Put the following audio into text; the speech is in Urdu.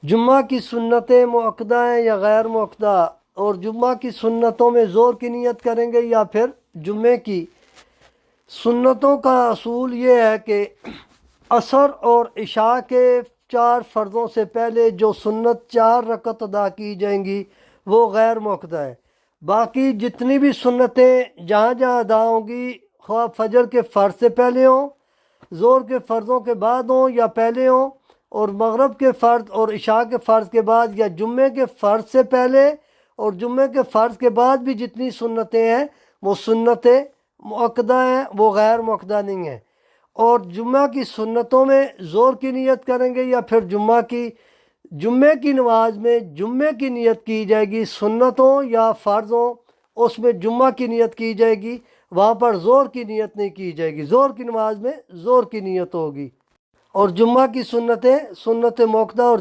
جمعہ کی سنتیں مؤکدہ ہیں یا غیر مؤکدہ، اور جمعہ کی سنتوں میں زور کی نیت کریں گے یا پھر جمعے کی سنتوں کا اصول یہ ہے کہ عصر اور عشاء کے 4 فرضوں سے پہلے جو سنت 4 رکعت ادا کی جائیں گی وہ غیر مؤکدہ ہے۔ باقی جتنی بھی سنتیں جہاں جہاں ادا ہوں گی، خواہ فجر کے فرض سے پہلے ہوں، ظہر کے فرضوں کے بعد ہوں یا پہلے ہوں، اور مغرب کے فرض اور عشاء کے فرض کے بعد، یا جمعے کے فرض سے پہلے اور جمعے کے فرض کے بعد بھی جتنی سنتیں ہیں وہ سنتیں مؤکدہ ہیں، وہ غیر مؤکدہ نہیں ہیں۔ اور جمعہ کی سنتوں میں زور کی نیت کریں گے یا پھر جمعے کی نماز میں جمعے کی نیت کی جائے گی، سنتوں یا فرضوں اس میں جمعہ کی نیت کی جائے گی، وہاں پر زور کی نیت نہیں کی جائے گی، زور کی نماز میں زور کی نیت ہوگی۔ اور جمعہ کی سنتیں سنت موقدہ اور